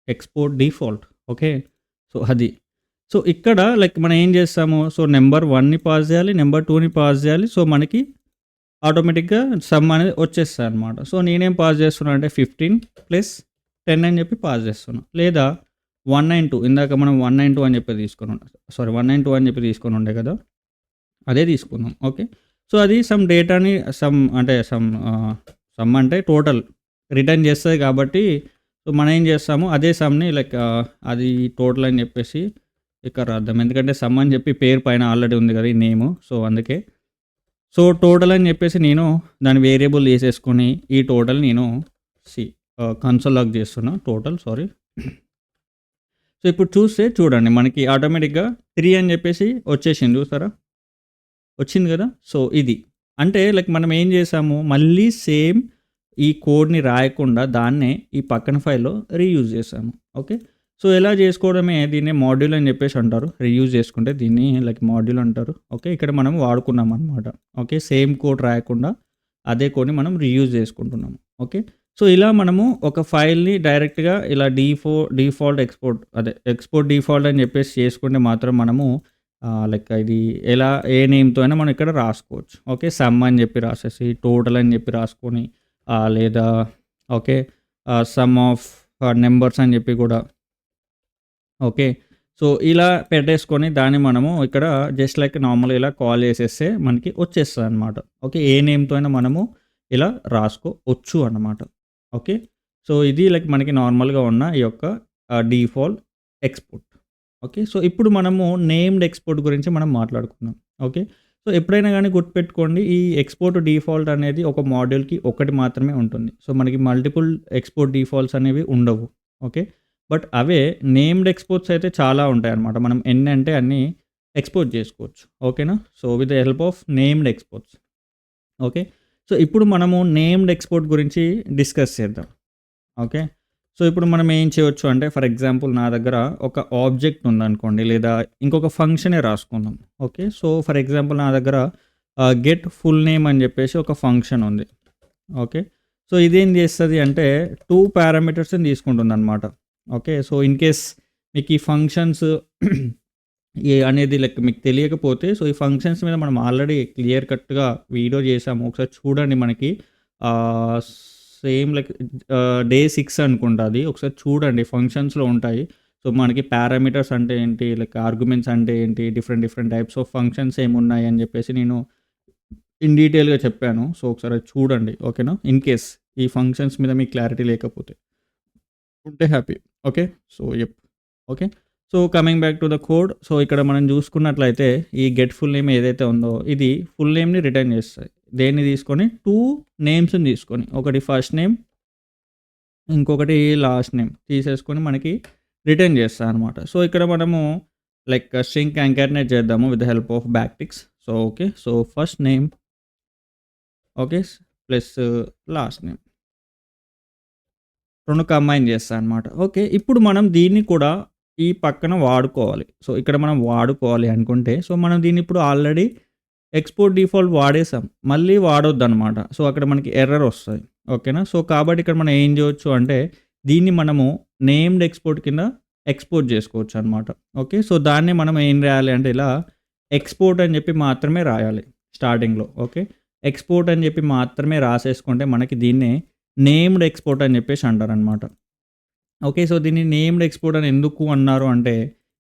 export default. Okay. So అది. సో ఇక్కడ మనం ఏం చేస్తాము? సో నెంబర్ 1ని పాస్ చేయాలి. నెంబర్ 2ని పాస్ చేయాలి. సో మనకి ఆటోమేటిక్‌గా సమ్ అనేది వచ్చేస్తదనమాట. సో నేనేం పాస్ చేస్తున్నా అంటే 15 + 10 అని చెప్పి పాస్ చేస్తున్నా. లేదా 192 ఇందాక మనం 192 అని చెప్పి తీసుకున్నాం. 192 అని చెప్పి తీసుకొని ఉండే కదా! అదే తీసుకున్నాం. ఓకే. సో అది సమ్ డేటాని సమ్ అంటే టోటల్ రిటర్న్ చేస్తది కాబట్టి సో మనం ఏం చేస్తాము అదే సమ్‌ని అది టోటల్ అని చెప్పేసి ఇక్కడ రాద్దాం. ఎందుకంటే సమ్ అని చెప్పి పేరు పైన ఆల్రెడీ ఉంది కదా! ఈ నేము. సో అందుకే. సో టోటల్ అని చెప్పేసి నేను దాని వేరియబుల్ తీసేసుకొని ఈ టోటల్ నేను కన్సోల్ లాగ్ చేస్తున్నా. టోటల్ సో ఇప్పుడు చూస్తే చూడండి మనకి ఆటోమేటిక్‌గా 3 అని చెప్పేసి వచ్చేసింది చూసారా? వచ్చింది కదా! సో ఇది. అంటే మనం ఏం చేసాము మళ్ళీ సేమ్ ఈ కోడ్‌ని రాయకుండా దాన్నే ఈ పక్కన ఫైల్‌లో రీయూజ్ చేసాము. ఓకే. సో ఎలా చేసుకోవడమే దీన్నే మాడ్యూల్ అని చెప్పేసి అంటారు. రీయూజ్ చేసుకుంటే దీన్ని మాడ్యూల్ అంటారు. ఓకే. ఇక్కడ మనం వాడుకున్నాం అనమాట. ఓకే. సేమ్ కోడ్ రాయకుండా అదే కోడ్‌ని మనం రీయూజ్ చేసుకుంటున్నాము. ఓకే. సో ఇలా మనము ఒక ఫైల్‌ని డైరెక్ట్‌గా ఇలా డిఫాల్ట్ ఎక్స్‌పోర్ట్ డిఫాల్ట్ అని చెప్పేసి చేసుకుంటే మాత్రం మనము ఇది ఎలా ఏ నేమ్‌తో అయినా మనం ఇక్కడ రాసుకోవచ్చు. ఓకే. సమ్ అని చెప్పి రాసేసి టోటల్ అని చెప్పి రాసుకొని లేదా ఓకే. సమ్ ఆఫ్ నంబర్స్ అని చెప్పి కూడా ఓకే. సో సో, ఇలా పెట్టేసుకొని దాన్ని మనము ఇక్కడ జస్ట్ లైక్ నార్మల్‌గా ఇలా కాల్ చేసేస్తే మనకి వచ్చేస్తదనమాట. ఓకే. ఏ నేమ్‌తో అయినా మనము ఇలా రాసుకోవచ్చు అన్నమాట. ఓకే. సో, ఇది లైక్ మనకి నార్మల్‌గా ఉన్న ఈ యొక్క డిఫాల్ట్ ఎక్స్‌పోర్ట్. ఓకే. సో, ఇప్పుడు మనము నేమ్డ్ ఎక్స్‌పోర్ట్ గురించి మనం మాట్లాడుకుందాం. ఓకే. సో, ఎప్పుడైనా గాని గుర్తుపెట్టుకోండి ఈ ఎక్స్‌పోర్ట్ డిఫాల్ట్ అనేది ఒక మాడ్యూల్‌కి ఒకటి మాత్రమే ఉంటుంది. సో, మనకి మల్టిపుల్ ఎక్స్‌పోర్ట్ డిఫాల్ట్స్ అనేవి ఉండవు. Okay. But away named exports అయితే చాలా ఉంటాయన్నమాట. మనం ఎన్నంటే అన్ని ఎక్స్‌పోర్ట్ చేసుకోవచ్చు. ఓకేనా. So, with the help of named exports. Okay. So, ఇప్పుడు మనము నేమ్డ్ ఎక్స్‌పోర్ట్ గురించి డిస్కస్ చేద్దాం. ఓకే. సో, ఇప్పుడు మనం ఏం చేయొచ్చు అంటే ఫర్ ఎగ్జాంపుల్ నా దగ్గర ఒక ఆబ్జెక్ట్ ఉందనుకోండి లేదా ఇంకొక ఫంక్షనే రాసుకుందాం. ఓకే. సో, ఫర్ ఎగ్జాంపుల్ నా దగ్గర గెట్ ఫుల్ నేమ్ అని చెప్పేసి ఒక ఫంక్షన్ ఉంది. ఓకే. సో, ఇదేం చేస్తది అంటే 2 పారామీటర్స్‌ని తీసుకుంటుందనమాట. ఓకే. సో, ఇన్ కేస్ మీకు ఈ ఫంక్షన్స్ అనేది లైక్ మీకు తెలియకపోతే సో, ఈ ఫంక్షన్స్ మీద మనం ఆల్రెడీ క్లియర్ కట్‌గా వీడియో చేసాము. ఒకసారి చూడండి మనకి ఆహ్, సేమ్ లైక్ డే 6 అనుకుంటా అది. ఒకసారి చూడండి ఫంక్షన్స్‌లో ఉంటాయి. సో, మనకి పారామీటర్స్ అంటే ఏంటి? లైక్ ఆర్గ్యుమెంట్స్ అంటే ఏంటి? Different different types of functions ఏమున్నాయి అని చెప్పేసి నేను ఇన్ డీటెయిల్‌గా చెప్పాను. సో, ఒకసారి అది చూడండి. ఓకేనా. ఇన్ కేస్ ఈ ఫంక్షన్స్ మీద మీకు క్లారిటీ లేకపోతే. ఉంటే happy. Okay. So, okay. So, coming back to the code. So, ఇక్కడ మనం చూసుకున్నట్లయితే ఈ గెట్ ఫుల్ నేమ్ ఏదైతే ఉందో ఇది ఫుల్ నేమ్‌ని రిటర్న్ చేస్తది. దేన్ని తీసుకొని 2 నేమ్స్‌ని తీసుకొని ఒకటి ఫస్ట్ నేమ్, ఇంకొకటి లాస్ట్ నేమ్ తీసేసుకొని మనకి రిటర్న్ చేస్తదనమాట. సో, ఇక్కడ మనము లైక్ స్ట్రింగ్ కాంకాటనేట్ చేద్దాము with the help of back ticks. So, okay. So, first name okay. Plus last name 2 combine చేస్తా అనమాట. ఓకే. ఇప్పుడు మనం దీన్ని కూడా ఈ పక్కన వాడుకోవాలి. సో, ఇక్కడ మనం వాడుకోవాలి అనుకుంటే సో, మనం దీన్ని ఇప్పుడు ఆల్రెడీ ఎక్స్‌పోర్ట్ డిఫాల్ట్ వాడేసాం. మళ్ళీ వాడొద్దనమాట. సో, అక్కడ మనకి ఎర్రర్ వస్తది. ఓకేనా. సో, కాబట్టి ఇక్కడ మనం ఏం చేయొచ్చు అంటే దీన్ని మనము నేమ్డ్ ఎక్స్‌పోర్ట్ కింద ఎక్స్‌పోర్ట్ చేసుకోవచ్చు అనమాట. ఓకే. సో, దాన్ని మనం ఏం రాయాలి అంటే ఇలా ఎక్స్‌పోర్ట్ అని చెప్పి మాత్రమే రాయాలి స్టార్టింగ్‌లో. ఓకే. ఎక్స్‌పోర్ట్ అని చెప్పి మాత్రమే రాసేసుకుంటే మనకి దీన్నే నేమ్డ్ ఎక్స్‌పోర్ట్ అని చెప్పేసి అంటారనమాట. ఓకే. సో, దీన్ని నేమ్డ్ ఎక్స్‌పోర్ట్ అని ఎందుకు అన్నారు అంటే,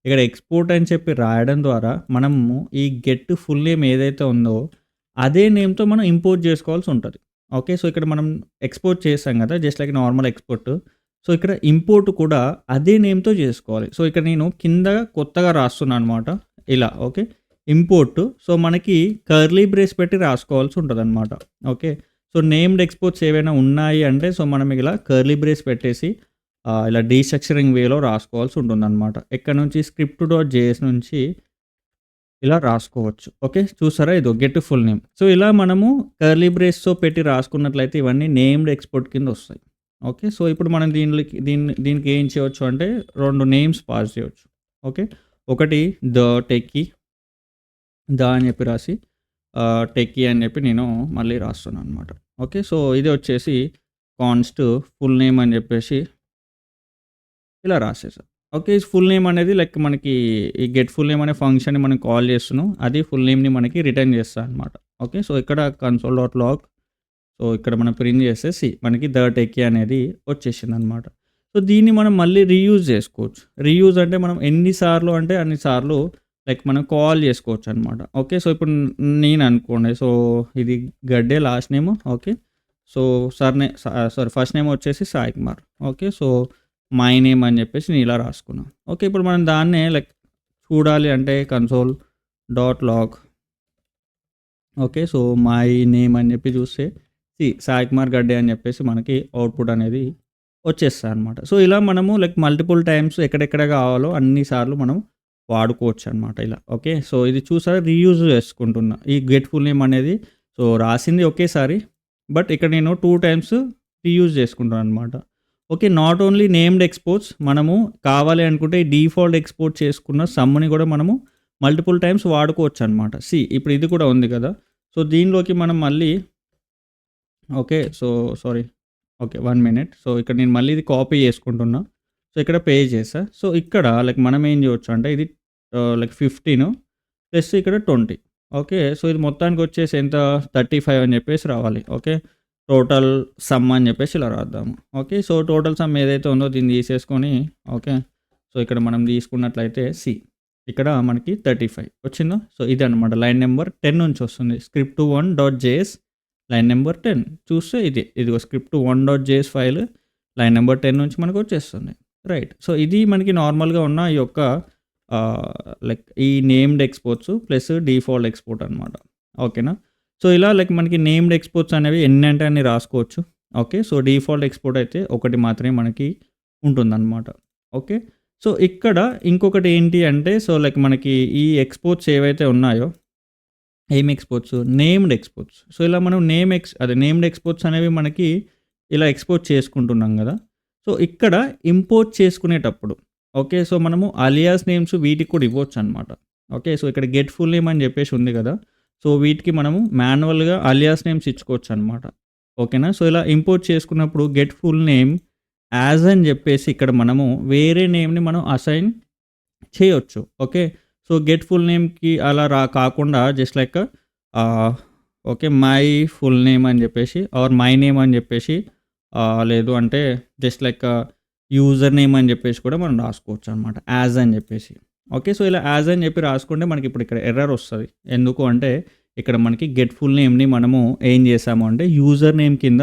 ఇక్కడ ఎక్స్‌పోర్ట్ అని చెప్పి రాయడం ద్వారా మనము ఈ గెట్ ఫుల్ నేమ్ ఏదైతే ఉందో, అదే నేమ్‌తో మనం ఇంపోర్ట్ చేసుకోవాల్సి ఉంటది. ఓకే. సో, ఇక్కడ మనం ఎక్స్‌పోర్ట్ చేసాం కదా! Just like normal export. So, ఇక్కడ ఇంపోర్ట్ కూడా అదే నేమ్‌తో చేసుకోవాలి. సో, ఇక్కడ నేను కింద కొత్తగా రాస్తున్నా అనమాట. ఇలా ఓకే. ఇంపోర్ట్ సో, మనకి కర్లీ బ్రేస్ పెట్టి రాసుకోవాల్సి ఉంటదనమాట. ఓకే. సో, నేమ్డ్ ఎక్స్‌పోర్ట్స్ ఏవైనా ఉన్నాయి అంటే, సో, మనం ఇలా కర్లీ బ్రేస్ పెట్టేసి ఇలా డీస్ట్రక్చరింగ్ వేలో రాసుకోవాల్సి ఉంటుందన్నమాట. ఎక్కడి నుంచి స్క్రిప్ట్ డాట్ జేఎస్ నుంచి ఇలా రాసుకోవచ్చు. ఓకే. చూసారా ఇదో గెట్ ఫుల్ నేమ్. సో, ఇలా మనము కర్లీ బ్రేస్‌తో పెట్టి రాసుకున్నట్లయితే ఇవన్నీ నేమ్డ్ ఎక్స్‌పోర్ట్ కింద వస్తాయి. ఓకే. సో, ఇప్పుడు మనం దీనికి ఏం చేయొచ్చు అంటే 2 నేమ్స్ పాస్ చేయొచ్చు. ఓకే. ఒకటి ద టెక్కీ అని చెప్పి రాసి టెక్కీ అని చెప్పి నేను మళ్ళీ రాస్తున్నాను అనమాట. ఓకే. సో, ఇది వచ్చేసి కాన్స్ట్ ఫుల్ నేమ్ అని చెప్పేసి ఇలా రాసేసా. ఓకే. ఫుల్ నేమ్ అనేది లైక్ మనకి ఈ గెట్ ఫుల్ నేమ్ అనే ఫంక్షన్‌ని మనం కాల్ చేస్తున్నాం. అది ఫుల్ నేమ్‌ని మనకి రిటర్న్ చేస్తదనమాట. ఓకే. సో, ఇక్కడ కన్సోల్ డాట్ లాగ్ సో, ఇక్కడ మనం ప్రింట్ చేస్తే మనకి ద టెక్కీ అనేది వచ్చేసిందనమాట. సో, దీన్ని మనం మళ్ళీ రీయూజ్ చేసుకోవచ్చు. రీయూజ్ అంటే మనం ఎన్ని సార్లు అంటే అన్ని సార్లు లైక్ మనం కాల్ చేసుకోవచ్చనమాట. ఓకే. సో, ఇప్పుడు నేను అనుకోండి. సో, ఇది Gadde last name okay. So, sorry first name వచ్చేసి Sai Kumar. Okay. So, my name అని చెప్పేసి నేను ఇలా రాసుకున్నాను. ఓకే. ఇప్పుడు మనం దాన్నే లైక్ చూడాలి అంటే console dot log okay. So, my name అని చెప్పి చూస్తే సాయి కుమార్ గడ్డే అని చెప్పేసి మనకి అవుట్‌పుట్ అనేది వచ్చేస్తదనమాట. సో, ఇలా మనము లైక్ మల్టిపుల్ టైమ్స్ ఎక్కడెక్కడ కావాలో అన్ని సార్లు మనం వాడుకోవచ్చనమాట ఇలా. ఓకే. సో, ఇది చూసారా రీయూజ్ చేసుకుంటున్నా. ఈ గెట్ ఫుల్ నేమ్ అనేది సో, రాసింది ఒకేసారి. బట్ ఇక్కడ నేను 2 టైమ్స్ రీయూజ్ చేసుకుంటాననమాట. Okay. Not only named exports మనము కావాలి అనుకుంటే ఈ డిఫాల్ట్ ఎక్స్‌పోర్ట్ చేసుకున్న సమ్‌ని కూడా మనము మల్టిపుల్ టైమ్స్ వాడుకోవచ్చనమాట. ఇప్పుడు ఇది కూడా ఉంది కదా! సో, దీనిలోకి మనం మళ్ళీ okay. So, sorry. Okay. 1 minute. So, ఇక్కడ నేను మళ్ళీ ఇది కాపీ చేసుకుంటున్నా. సో, ఇక్కడ పేస్ట్ చేశా. సో, ఇక్కడ లైక్ మనం ఏం చేయొచ్చు అంటే ఇది లైక్ 15 ప్లస్ ఇక్కడ 20 ఓకే. సో, ఇది మొత్తానికి వచ్చేసి ఎంత 35 అని చెప్పేసి రావాలి. ఓకే. టోటల్ సమ్ అని చెప్పేసి ఇలా రాద్దాము. ఓకే. సో, టోటల్ సమ్ ఏదైతే ఉందో దీన్ని తీసేసుకొని ఓకే. సో ఇక్కడ మనం తీసుకున్నట్లయితే సి ఇక్కడ మనకి 35 వచ్చిందా? సో ఇదనమాట లైన్ నెంబర్ 10 నుంచి వస్తుంది. script1.js లైన్ నెంబర్ 10 చూస్తే ఇదిగో script1.js ఫైల్ లైన్ నెంబర్ 10 నుంచి మనకు వచ్చేస్తుంది. రైట్. సో ఇది మనకి నార్మల్‌గా ఉన్న ఈ యొక్క లైక్ ఈ named exports plus default export అనమాట. ఓకేనా? సో ఇలా లైక్ మనకి నేమ్డ్ ఎక్స్‌పోర్ట్స్ అనేవి ఎన్ని అంటే అన్ని రాసుకోవచ్చు. ఓకే. సో డిఫాల్ట్ ఎక్స్‌పోర్ట్ అయితే ఒకటి మాత్రమే మనకి ఉంటుందన్నమాట. ఓకే. సో ఇక్కడ ఇంకొకటి ఏంటి అంటే సో లైక్ మనకి ఈ ఎక్స్‌పోర్ట్స్ ఏవైతే ఉన్నాయో ఏం ఎక్స్‌పోర్ట్స్? Named exports. సో ఇలా మనం నేమ్డ్ ఎక్స్‌పోర్ట్స్ అనేవి మనకి ఇలా ఎక్స్‌పోర్ట్ చేసుకుంటున్నాం గదా! సో ఇక్కడ ఇంపోర్ట్ చేసుకునేటప్పుడు ఓకే. సో మనము అలియాస్ నేమ్స్ వీటికి కూడా ఇవ్వొచ్చనమాట. ఓకే. సో ఇక్కడ గెట్ ఫుల్ నేమ్ అని చెప్పేసి ఉంది గదా! సో వీటికి మనము మాన్యువల్‌గా అలియాస్ నేమ్స్ ఇచ్చుకోవచ్చనమాట. ఓకేనా? సో ఇలా ఇంపోర్ట్ చేసుకున్నప్పుడు గెట్ ఫుల్ నేమ్ యాజ్ అని చెప్పేసి ఇక్కడ మనము వేరే నేమ్‌ని మనం అసైన్ చేయొచ్చు. ఓకే. సో గెట్ ఫుల్ నేమ్‌కి అలా కాకుండా just like okay. My full name అని చెప్పేసి ఆర్ మై నేమ్ అని చెప్పేసి లేదు అంటే జస్ట్ లైక్ యూజర్ నేమ్ అని చెప్పేసి కూడా మనం రాసుకోవచ్చు అనమాట. యాజ్ అని చెప్పేసి. ఓకే. సో ఇలా యాజ్ అని చెప్పి రాసుకుంటే మనకి ఇప్పుడు ఇక్కడ ఎర్రర్ వస్తది. ఎందుకు అంటే ఇక్కడ మనకి గెట్ ఫుల్ నేమ్‌ని మనము ఏం చేసాము అంటే యూజర్ నేమ్ కింద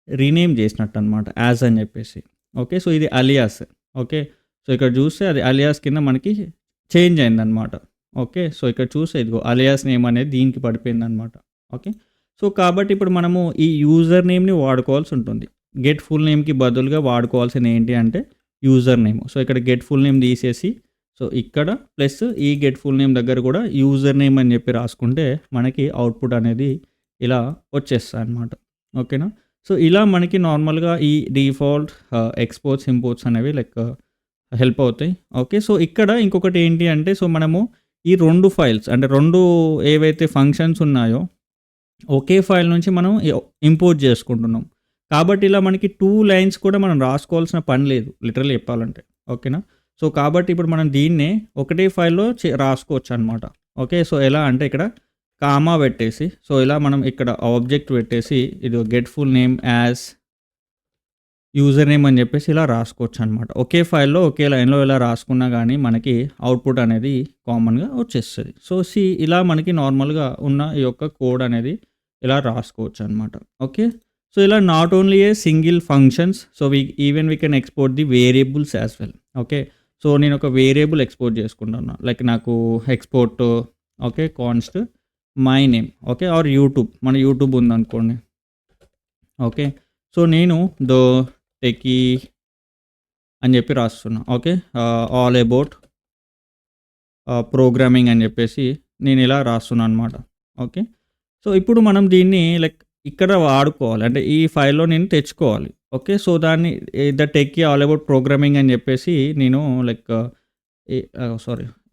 రీనేమ్ చేసినట్టు అనమాట. యాజ్ అని చెప్పేసి. ఓకే. సో ఇది అలియాస్. ఓకే. సో ఇక్కడ చూస్తే అది అలియాస్ కింద మనకి చేంజ్ అయిందనమాట. ఓకే. సో ఇక్కడ చూస్తే ఇదిగో అలియాస్ నేమ్ అనేది దీనికి పడిపోయిందనమాట. ఓకే. సో కాబట్టి ఇప్పుడు మనము ఈ యూజర్ నేమ్‌ని వాడుకోవాల్సి ఉంటుంది. గెట్ ఫుల్ నేమ్‌కి బదులుగా వాడుకోవాల్సింది ఏంటి అంటే యూజర్ నేమ్. సో ఇక్కడ గెట్ ఫుల్ నేమ్ తీసేసి సో ఇక్కడ ప్లస్ ఈ గెట్ ఫుల్ నేమ్ దగ్గర కూడా యూజర్ నేమ్ అని చెప్పి రాసుకుంటే మనకి అవుట్‌పుట్ అనేది ఇలా వచ్చేస్తదనమాట. ఓకేనా? సో ఇలా మనకి నార్మల్‌గా ఈ డిఫాల్ట్ ఎక్స్‌పోర్ట్స్, ఇంపోర్ట్స్ అనేవి లైక్ హెల్ప్ అవుతాయి. ఓకే. సో ఇక్కడ ఇంకొకటి ఏంటి అంటే సో మనము ఈ 2 ఫైల్స్ అంటే 2 ఏవైతే ఫంక్షన్స్ ఉన్నాయో ఒకే ఫైల్ నుంచి మనం ఇంపోర్ట్ చేసుకుంటున్నాం. కాబట్టి ఇలా మనకి 2 లైన్స్ కూడా మనం రాసుకోవాల్సిన పని లేదు లిటరల్లీ చెప్పాలంటే. ఓకేనా? సో కాబట్టి ఇప్పుడు మనం దీన్నే ఒకటే ఫైల్‌లో రాసుకోవచ్చనమాట. ఓకే. సో ఎలా అంటే ఇక్కడ కామా పెట్టేసి సో ఇలా మనం ఇక్కడ ఆబ్జెక్ట్ పెట్టేసి ఇది get full name as user name అని చెప్పేసి ఇలా రాసుకోవచ్చనమాట. ఒకే ఫైల్‌లో ఒకే లైన్‌లో ఇలా రాసుకున్నా గానీ మనకి అవుట్‌పుట్ అనేది కామన్‌గా వచ్చేస్తది. సో ఇలా మనకి నార్మల్‌గా ఉన్న ఈ యొక్క కోడ్ అనేది ఇలా రాసుకోవచ్చనమాట. ఓకే. సో ఇలా not only a single functions so we can export the variables as well. Okay. So నేను ఒక వేరియబుల్ ఎక్స్‌పోర్ట్ చేసుకుంటున్నా. లైక్ నాకు export okay. Const my name okay. Or YouTube మన యూట్యూబ్ ఉందనుకోండి. ఓకే. సో నేను techie అని చెప్పి రాస్తున్నా. ఓకే. ఆల్ అబౌట్ ప్రోగ్రామింగ్ అని చెప్పేసి నేను ఇలా రాస్తున్నా అనమాట. ఓకే. సో ఇప్పుడు మనం దీన్ని లైక్ ఇక్కడ వాడుకోవాలి. అంటే ఈ ఫైల్‌లో నేను తెచ్చుకోవాలి. ఓకే. సో దాన్ని the techie all about programming అని చెప్పేసి నేను లైక్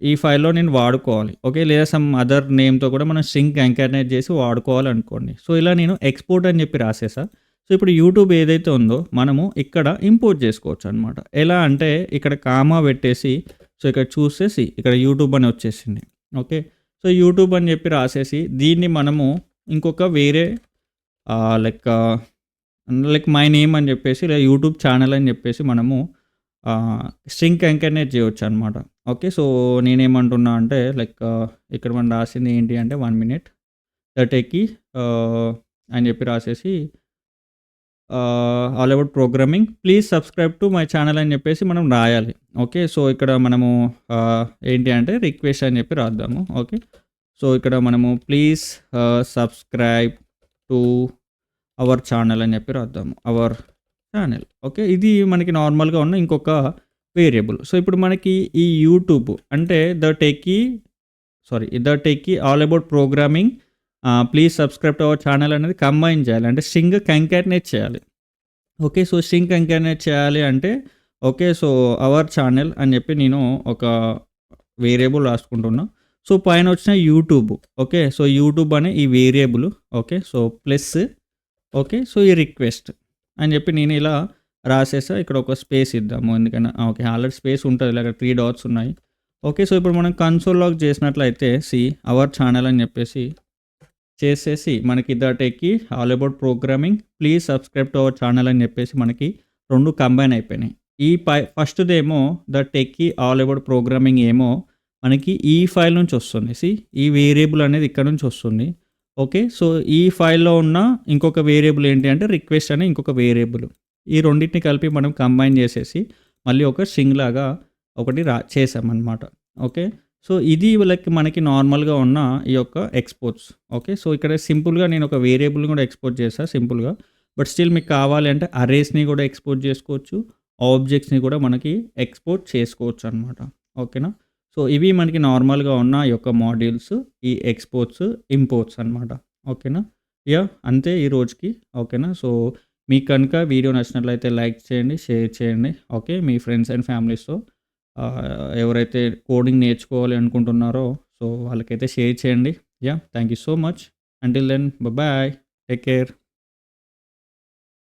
ఈ ఫైల్‌లో నేను వాడుకోవాలి. ఓకే. లేదా సమ్ అదర్ నేమ్‌తో కూడా మనం స్ట్రింగ్ కంకాటినేట్ చేసి వాడుకోవాలనుకోండి. సో ఇలా నేను ఎక్స్‌పోర్ట్ అని చెప్పి రాసేసా. సో ఇప్పుడు యూట్యూబ్ ఏదైతే ఉందో మనము ఇక్కడ ఇంపోర్ట్ చేసుకోవచ్చు అనమాట. ఎలా అంటే ఇక్కడ కామా పెట్టేసి సో ఇక్కడ చూసేసి ఇక్కడ యూట్యూబ్ అని వచ్చేసింది. ఓకే. సో యూట్యూబ్ అని చెప్పి రాసేసి దీన్ని మనము ఇంకొక వేరే లైక్ మై నేమ్ అని చెప్పేసి ఇలా యూట్యూబ్ ఛానల్ అని చెప్పేసి మనము స్ట్రింగ్ కంకాటినేట్ చేయొచ్చు అనమాట. ఓకే. సో నేనేమంటున్నా అంటే లైక్ ఇక్కడ మనం రాసింది ఏంటి అంటే 1 మినిట్ టెకీ అని చెప్పి రాసేసి all about programming please subscribe to my channel అని చెప్పేసి మనం రాయాలి. ఓకే. సో ఇక్కడ మనము ఏంటి అంటే రిక్వెస్ట్ అని చెప్పి రాద్దాము. ఓకే. సో ఇక్కడ మనము please subscribe to our channel అని చెప్పి రాద్దాము. Our channel. ఓకే. ఇది మనకి నార్మల్‌గా ఉన్న ఇంకొక వేరియబుల్. సో ఇప్పుడు మనకి ఈ యూట్యూబ్ అంటే the techie all about programming please subscribe to our channel అనేది కంబైన్ చేయాలి. అంటే స్ట్రింగ్ కంకాటినేట్ చేయాలి. ఓకే. సో స్ట్రింగ్ కంకాటినేట్ చేయాలి అంటే ఓకే. సో అవర్ ఛానల్ అని చెప్పి నేను ఒక వేరియబుల్ రాసుకుంటున్నా. సో పైన వచ్చిన యూట్యూబ్ ఓకే. సో యూట్యూబ్ అనే ఈ variable okay. So plus okay. So ఈ రిక్వెస్ట్ అని చెప్పి నేను ఇలా రాసేసా. ఇక్కడ ఒక స్పేస్ ఇద్దాము. ఎందుకన్నా ఓకే. ఆల్రెడీ స్పేస్ ఉంటుంది. అక్కడ 3 డాట్స్ ఉన్నాయి. ఓకే. సో ఇప్పుడు మనం కన్సోల్ లాగ్ చేసినట్లయితే అవర్ ఛానల్ అని చెప్పేసి చేసేసి మనకి the techie all about programming please subscribe to our channel అని చెప్పేసి మనకి 2 కంబైన్ అయిపోయినాయి. ఈ ఫస్ట్‌దేమో the techie all about programming ఏమో మనకి ఈ ఫైల్ నుంచి వస్తుంది. ఈ వేరియబుల్ అనేది ఇక్కడ నుంచి వస్తుంది. ఓకే. సో, ఈ ఫైల్‌లో ఉన్న ఇంకొక వేరియబుల్ ఏంటి అంటే రిక్వెస్ట్ అనే ఇంకొక వేరియబుల్. ఈ రెండిటిని కలిపి మనం కంబైన్ చేసేసి మళ్ళీ ఒక స్ట్రింగ్ లాగా ఒకటి చేసామనమాట. ఓకే. సో, ఇది మనకి నార్మల్‌గా ఉన్న ఈ యొక్క ఎక్స్‌పోర్ట్స్. ఓకే. సో, ఇక్కడ సింపుల్‌గా నేను ఒక వేరియబుల్‌ని కూడా ఎక్స్‌పోర్ట్ చేశా సింపుల్‌గా. బట్ స్టిల్ మీకు కావాలి అంటే అరేస్‌ని కూడా ఎక్స్‌పోర్ట్ చేసుకోవచ్చు. ఆబ్జెక్ట్స్‌ని కూడా మనకి ఎక్స్‌పోర్ట్ చేసుకోవచ్చనమాట. ఓకేనా. సో, ఇవి మనకి నార్మల్‌గా ఉన్న ఈ యొక్క మాడ్యూల్స్, ఈ ఎక్స్‌పోర్ట్స్, ఇంపోర్ట్స్ అనమాట. ఓకేనా. యాహ్! అంతే ఈ రోజుకి. ఓకేనా. సో, మీకు కనుక వీడియో నచ్చినట్లయితే లైక్ చేయండి, షేర్ చేయండి. ఓకే. మీ ఫ్రెండ్స్ అండ్ ఫ్యామిలీస్‌తో ఎవరైతే కోడింగ్ నేర్చుకోవాలి అనుకుంటున్నారో సో, వాళ్ళకైతే షేర్ చేయండి. Yeah! Thank you so much. Until then bye. Take care.